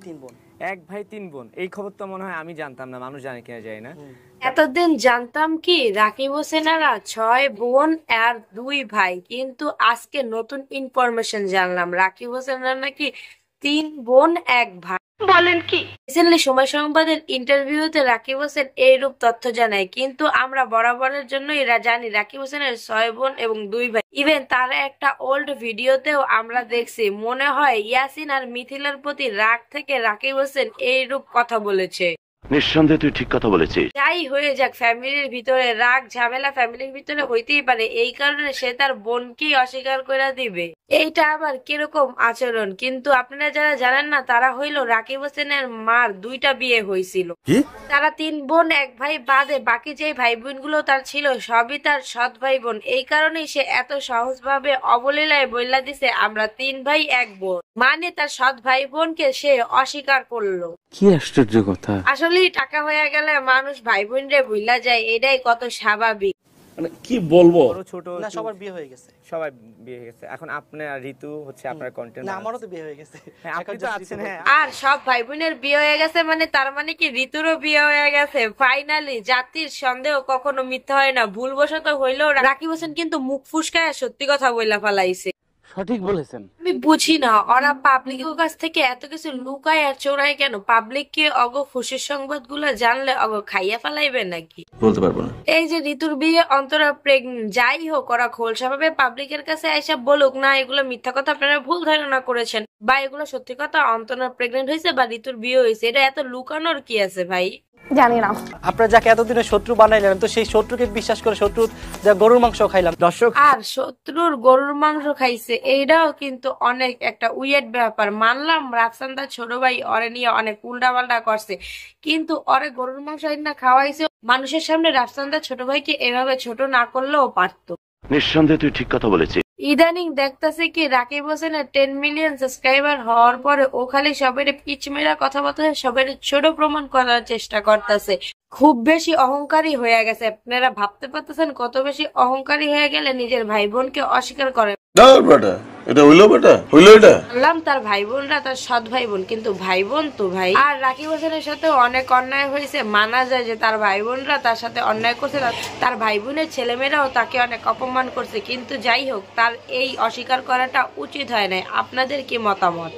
তিন বোন। এক ভাই তিন বোন, এই খবর তো মনে হয় আমি জানতাম না, মানুষ জানে কিনা যায় না। এতদিন জানতাম কি রাকিব হোসেনারা 6 বোন আর 2 ভাই, কিন্তু আজকে নতুন ইনফরমেশন জানলাম রাকিব হোসেনরা নাকি 3 বোন 1 ভাই। বলেন কি? রিসেন্টলি সময় সংবাদের ইন্টারভিউতে রাকিব হোসেন এইরূপ তথ্য জানায়, কিন্তু আমরা বরাবরের জন্য এরা জানি রাকিব হোসেনের 6 বোন এবং 2 ভাই। ইভেন তার একটা ওল্ড ভিডিওতেও আমরা দেখছি, মনে হয় ইয়াসিন আর মিথিলার প্রতি রাগ থেকে রাকিব হোসেন এইরূপ কথা বলেছে। নিঃসন্দেহে তুই ঠিক কথা বলেছিস। যাই হয়ে যাক, ফ্যামিলির ভিতরে রাগ ঝামেলা ফ্যামিলির ভিতরে হইতেই পারে, এই কারণে সে তার বোনকেই অস্বীকার করে দিবে, এইটা আবার কিরকম আচরণ? কিন্তু আপনারা যারা জানেন না, তারা হইলো রাকিব হোসেনের মার 2টা বিয়ে হয়েছিল। তারা 3 বোন 1 ভাই বাদে বাকি যে ভাই বোন গুলো তার ছিল সবই তার সৎ ভাই বোন। এই কারণেই সে এত সহজ ভাবে অবলীলায় বইলা দিছে আমরা 3 ভাই 1 বোন, মানে তার সৎ ভাই বোনকে সে অস্বীকার করলো। কি আশ্চর্য কথা! আসলেই টাকা হয়ে গেলে মানুষ ভাই বোন রে ভুলা যায়, এটাই কত স্বাভাবিক। মানে কি বলবো, বড় ছোট না, সবার বিয়ে হয়ে গেছে। সবাই বিয়ে হয়ে গেছে। এখন আপনার ঋতু হচ্ছে আপনার কন্টেন্ট। না, আমারও তো বিয়ে হয়ে গেছে। হ্যাঁ, আপনি তো আছেন। হ্যাঁ, আর সব ভাই বোনের বিয়ে হয়ে গেছে মানে তার মানে কি ঋতুরও বিয়ে হয়ে গেছে। ফাইনালি জাতির সন্দেহ কখনো মিথ্যা হয় না, ভুলবশত হইলেও রাকিব হোসেন কিন্তু মুখ ফুসকায় সত্যি কথা বইলা ফেলাইছে। সঠিক বলেছেন। আমি বুঝি না ওরা পাবলিকের কাছ থেকে এত কিছু লুকায় আর চোরায় কেন? পাবলিক কে অগ খুশির সংবাদ গুলা জানলে অগ খাইয়া ফেলাইবে নাকি? বলতে পারবো না। এই যে ঋতুর বিয়ে, অন্তরা প্রেগনেন্ট, যাই হোক ওরা খোলসাভাবে পাবলিকের কাছে এসে বলুক না এগুলো মিথ্যা কথা, আপনারা ভুল ধারণা করেছেন, বা এগুলো সত্যি কথা, অন্তরা প্রেগনেন্ট হয়েছে বা ঋতুর বিয়ে হয়েছে, এটা এত লুকানোর কি আছে ভাই? জানি না। আপনারা যাকে এতদিনে শত্রু বানাইলেন, তো সেই শত্রুকে বিশ্বাস করে শত্রু গরুর মাংস খাইলাম। দর্শক, আর শত্রুর গরুর মাংস খাইছে, এইটাও কিন্তু অনেক একটা উইয়ার্ড ব্যাপার। মানলাম রাফসানদার ছোট ভাই অরে নিয়ে অনেক উল্টা পাল্টা করছে, কিন্তু অরে গরুর মাংস না খাওয়াইছে। মানুষের সামনে রাফসানদার ছোট ভাইকে এভাবে ছোট না করলেও পারতো। নিঃসন্দেহে তুই ঠিক কথা বলেছিস। ইদানিং দেখতেছি কি রাকিব হোসেনের 10 মিলিয়ন সাবস্ক্রাইবার হওয়ার পরে ও খালি সবের পিচমেরা কথাবার্তা সবের ছোট প্রমাণ করার চেষ্টা করতেছে। খুব বেশি অহংকারী হয়ে গেছে। আপনারা ভাবতে পারতেছেন কত বেশি অহংকারী হয়ে গেলে নিজের ভাই বোনকে অস্বীকার করে। বললাম তার ভাই বোনরা তার সৎ ভাই বোন, কিন্তু ভাই বোন তো ভাই। আর রাকিব হোসেনের সাথে অনেক অন্যায় হয়েছে, মানা যায় যে তার ভাই বোনরা তার সাথে অন্যায় করছে, তার ভাই বোনের ছেলেমেয়েরাও তাকে অনেক অপমান করছে, কিন্তু যাই হোক তার এই অস্বীকার করাটা উচিত হয় নাই। আপনাদের কি মতামত?